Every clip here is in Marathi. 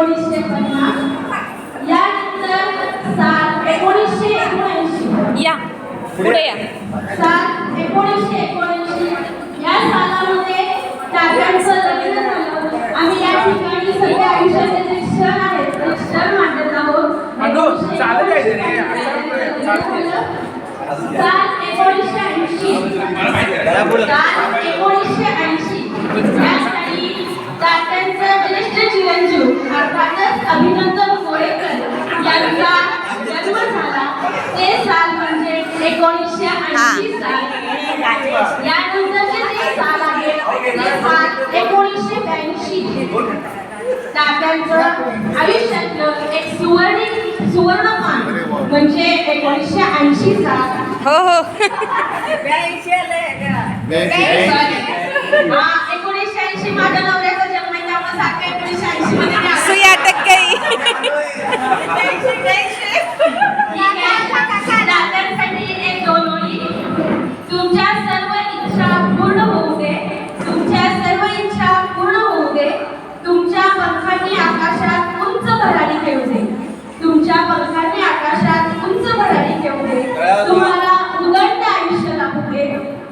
1950 यानंतर साल 1979 या पुढे या साल 1979 या सालामध्ये तात्यांचं लग्न झालं. आम्ही या ठिकाणी सगळे आयुष्याचे जे क्षण आहेत ते क्षण मांडत आहोत. साल 1980 यासाठी तात्यांचं ज्येष्ठ चिरंजीव अर्थातच अभिनंदन कोळेकर यांचा जन्म झाला. ते साल म्हणजे 1980 साल. यानंतरचे जे साल आहे ते साल 1982. तात्यांचं आयुष्यातलं एक सुवर्णकाळ म्हणजे 1980 साल. हो हो 1980 माझ्या नवऱ्याचा जन्म आहे त्यामुळे सारखं 1980 मध्ये सुया टक्के तात्यांसाठी एक दोन ओळी. तुमच्या सर्व इच्छा पूर्ण होऊ दे. तुमच्या सर्व इच्छा पूर्ण होऊ दे. तुमच्या पंखांनी आकाशात उंच भरारी घेऊ दे. तुमच्या पंखांनी आकाशात उंच भरारी घेऊ दे. तुम्हाला उदंड आयुष्य लाभू दे.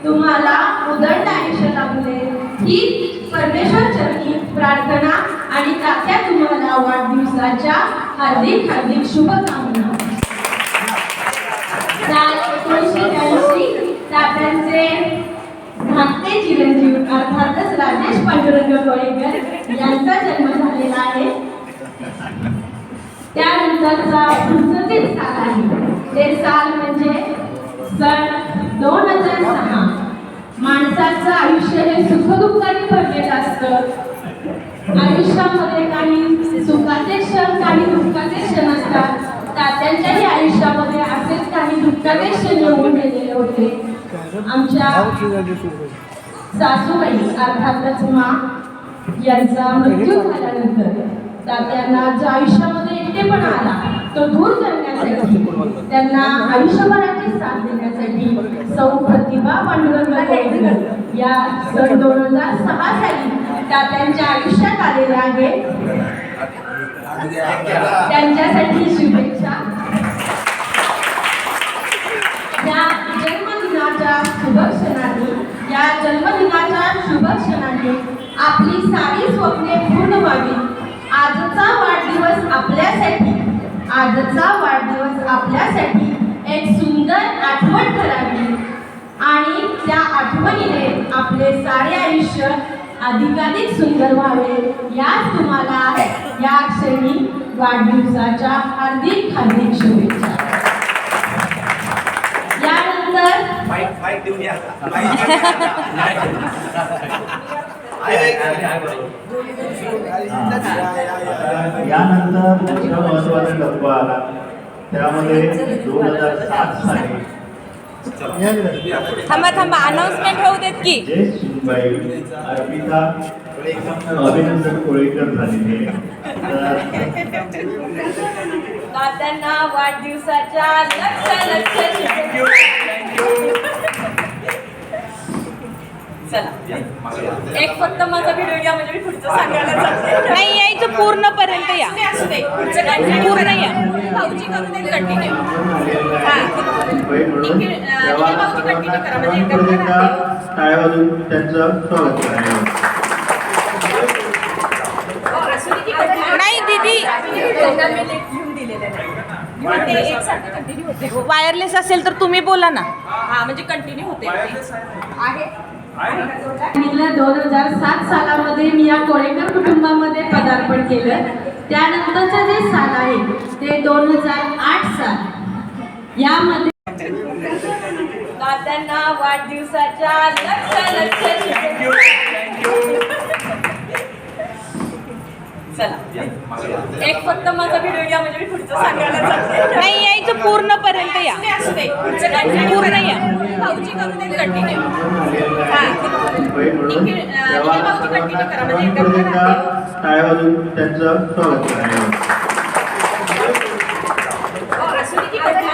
तुम्हाला उदंड आयुष्य लाभू दे ही परमेश्वर चरणी प्रार्थना. आणि तात्या तुम्हाला वाढदिवसाच्या हार्दिक हार्दिक शुभकामना. साल 1980 तात्यांचे धाकटे चिरंजीव अर्थातच राजेश पांडुरंग कोळेकर यांचा जन्म झालेला आहे. त्यानंतरचा पुढचं साल आहे ते साल म्हणजे सन 2006. माणसाचं आयुष्य हे सुखदुःखाने भरलेलं असतं. आयुष्यामध्ये काही सुखाचे क्षण काही दुःखाचे क्षण असतात. तात्यांच्याही आयुष्यामध्ये असेच काही दुःखाचे क्षण येऊन गेलेले होते. आमच्या सासूबाई अर्थातच मा यांचा मृत्यू झाल्यानंतर तात्यांना जो आयुष्यामध्ये एकटेपणा आला तो दूर करण्यासाठी त्यांना आयुष्यभराची साथ देण्यासाठी सौ प्रतिभा पांडुरंग कोळेकर या सन 2006 साली तात्यांच्या आयुष्यात आलेल्या आहे. त्यांच्यासाठी शुभेच्छा. या जन्मदिनाच्या शुभ क्षणाने आपली सारी स्वप्ने पूर्ण व्हावी. आजचा वाढदिवस आपल्यासाठी एक सुंदर आठवण ठरावी आणि त्या आठवणीने आपले सारे आयुष्य अधिकाधिक सुंदर व्हावे. याच तुम्हाला या क्षणी वाढदिवसाच्या हार्दिक हार्दिक शुभेच्छा. यानंतर दुसरा महत्वाचा टप्पा आला त्यामध्ये 2007 साली थांबा अनाउन्समेंट होऊ देत की अर्पिता अभिनंदन कोळेकर झालेले. तात्यांना वाढदिवसाच्या लक्ष चला एक फक्त माझा व्हिडिओ घ्या म्हणजे मी पुढचं सांगायला जाते. नाही यायचं पूर्णपर्यंत या. पूर्ण या. भाऊजी करून दे कंटिन्यू. टाळ्या वाजवून त्यांचं स्वागत करायचं. नाही दीदी वायरलेस असेल तर तुम्ही बोला ना. हा म्हणजे कंटिन्यू होते आहे. 2007 सालामध्ये मी या कोळेकर कुटुंबामध्ये पदार्पण केलं. त्यानंतरचं जे साल आहे ते 2008 साल. यामध्ये तात्यांना वाढदिवसाच्या लक्ष चला एक फक्त माझा व्हिडिओ घ्या म्हणजे मी पुढचं सांगायला जाते. नाही यायचं पूर्णपर्यंत या. पूर्ण या. भाऊजी करून दे कंटिन्यू. टाळ्या वाजवून त्यांचं स्वागत करायचं.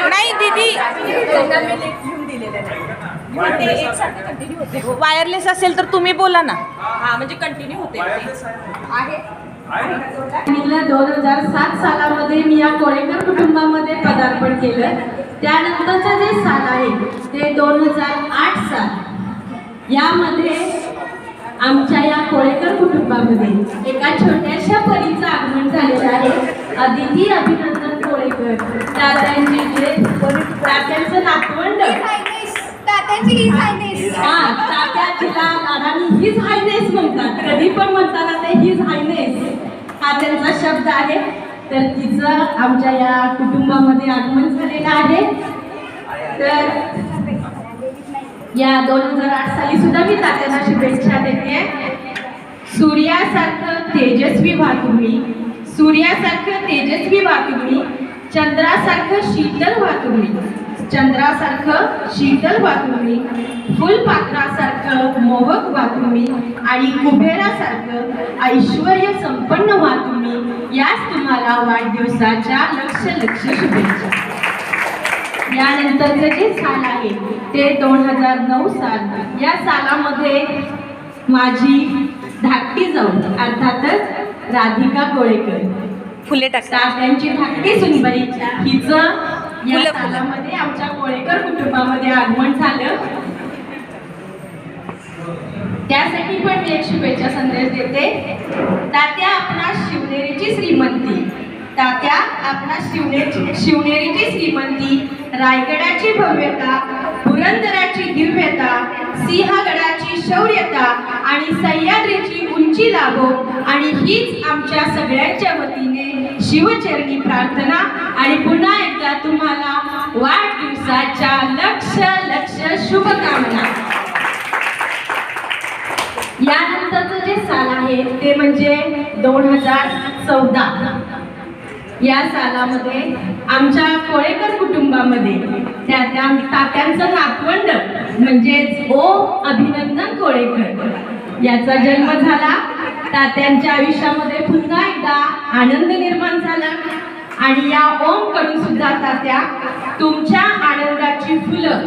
नाही दीदी वायरलेस असेल तर तुम्ही बोला ना. हा म्हणजे कंटिन्यू होते आहे. सांगितलं 2007 सालामध्ये मी या कोळेकर कुटुंबामध्ये पदार्पण केलं. त्यानंतरचं जे साल आहे ते 2008 साल. यामध्ये आमच्या या कोळेकर कुटुंबामध्ये एका छोट्याशा परीचं आगमन झालेलं आहे. अदिती अभिनंदन कोळेकर, तात्यांचं नातवंड. हा, तात्या तिला लाडाने हिज हायनेस म्हणतात, कधी पण म्हणताना ते हिज हायनेस हा त्यांचा शब्द आहे. तर तिचं आमच्या या कुटुंबामध्ये आगमन झालेलं आहे. तर या 2008 साली सुद्धा मी तात्यांना शुभेच्छा देते. सूर्यासारखं तेजस्वी व्हा तुम्ही, सूर्यासारखं तेजस्वी व्हा तुम्ही, चंद्रासारखं शीतल व्हा तुम्ही, चंद्रासारखं शीतल व्हा तुम्ही, फुलपाखरासारखं मोहक व्हा तुम्ही आणि कुबेरासारखं ऐश्वर्य संपन्न व्हा तुम्ही. याच तुम्हाला वाढदिवसाच्या लक्ष शुभेच्छा. यानंतरचं जे साल आहे ते 2009 साल. या सालामध्ये माझी धाकटी जाऊ अर्थातच राधिका कोळेकर, फुले टाकतात. तात्यांची धाकटी सुनबाई हिचं या सालामध्ये आमच्या कोळेकर कुटुंबामध्ये आगमन झालं. त्यासाठी पण मी एक शुभेच्छा संदेश देते. तात्या आपणास शिवनेरीची श्रीमंती, तात्या आपणास शिवनेरीची श्रीमंती, रायगडाची भव्यता, पुरंदराची दिव्यता, सिंहगडाची शौर्यता आणि सह्याद्रीची उंची लाभो. आणि हीच आमच्या सगळ्यांच्या वतीने शिवचरणी प्रार्थना आणि पुन्हा एकदा तुम्हाला वाढदिवसाच्या लक्ष शुभकामना. यानंतरचं जे साल आहे ते म्हणजे 2014. या सालामध्ये आमच्या कोळेकर कुटुंबामध्ये त्या तात्यांचं नातवंड म्हणजेच अभिनंदन कोळेकर याचा जन्म झाला. तात्यांच्या आयुष्यामध्ये पुन्हा एकदा आनंद निर्माण झाला. आणि या ओम कडून सुद्धा तात्या तुमच्या आनंदाची फुलं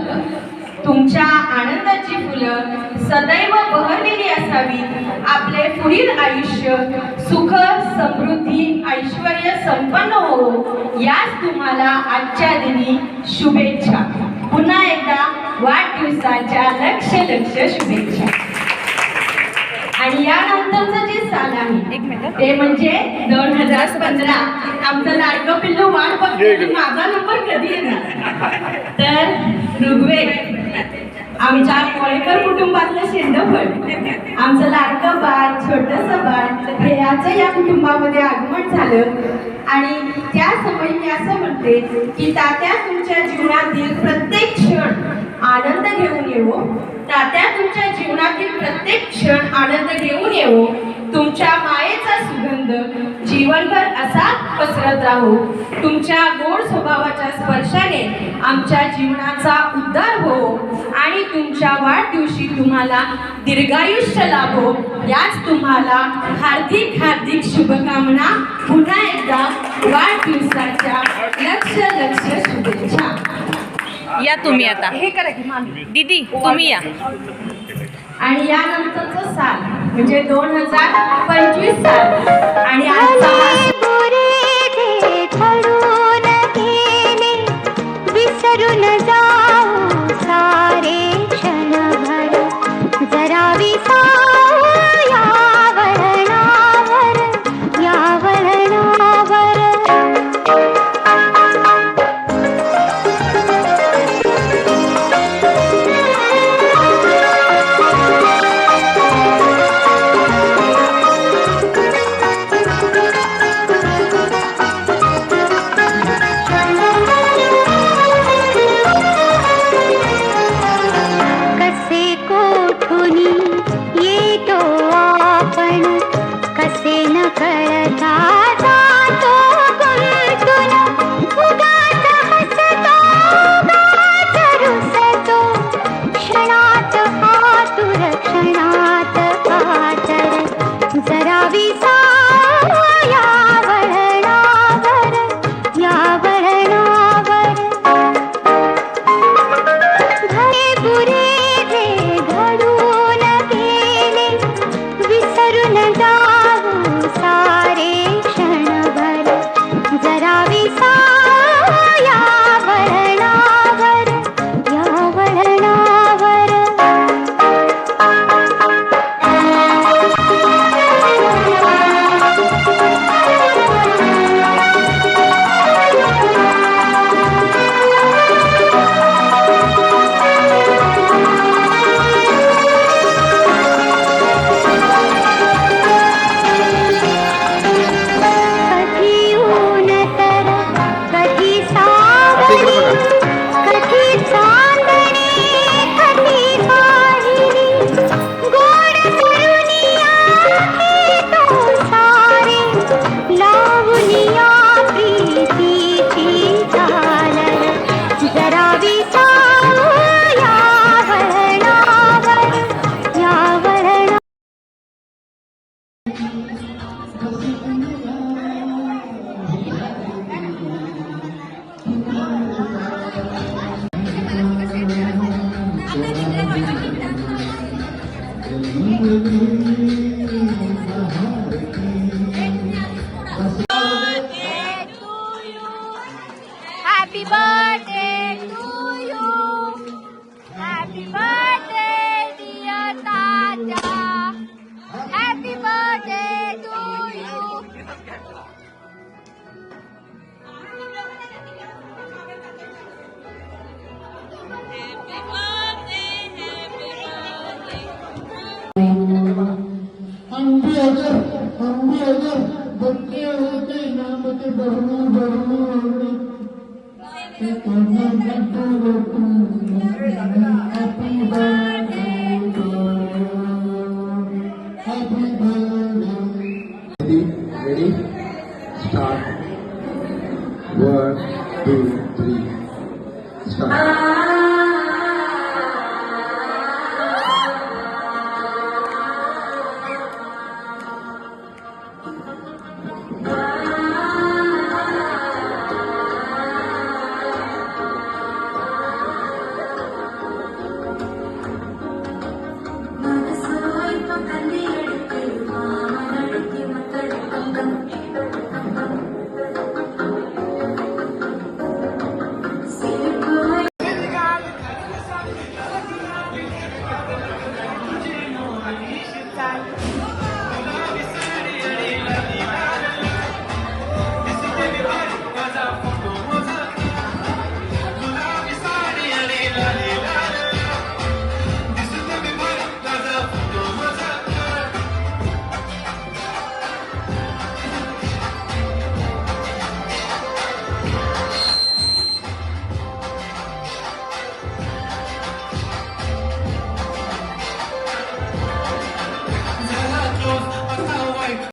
सदैव बहरलेली असावीत. आपले पुढील आयुष्य सुख समृद्धी ऐश्वर्य संपन्न हो. याच तुम्हाला आजच्या दिनी शुभेच्छा. पुन्हा एकदा वाढदिवसाच्या लक्ष शुभेच्छा. आणि यानंतरचं जे साल आहे ते म्हणजे 2015. आमचं लाडकं पिल्लू वाट बघते माझा नंबर कधी येणार. तर ऋग्वेद आमच्या कोळेकर कुटुंबातलं शेंडफळ, आमचं लाडकं बाळ छोटंसं बाळ याचं या कुटुंबामध्ये आगमन झालं. आणि त्या समयी मी असं म्हणते की तात्या तुमच्या जीवनातील प्रत्येक क्षण आनंद घेऊन येवो. तात्या तुमच्या जीवनातील प्रत्येक क्षण आनंद घेऊन येवो. तुमच्या मायेचा सुगंध जीवनभर असा पसरत राहो. तुमच्या गोड स्वभावाच्या स्पर्शाने आमच्या जीवनाचा उद्धार हो. आणि तुमच्या वाढदिवशी तुम्हाला दीर्घायुष्य लाभो. याच तुम्हाला हार्दिक शुभकामना. पुन्हा एकदा वाढदिवसाच्या लक्ष शुभेच्छा. या तुम्ही आता हे करा की मामी दीदी तुम्ही या. आणि यानंतरचं साल म्हणजे 2025 साल. आणि आजचा विसरून जाऊ सारे क्षणभर जरा या वळणावर हे तो सारे लावणिया प्रीतीची झालर जरा विसावू या वळणावर या वळणावर Happy birthday to you. Happy birthday, dear Tata. Happy birthday to you. हम भी अगर बच्चे होते नाम के बहनों होते हैप्पी बर्थडे हैप्पी बर्थडे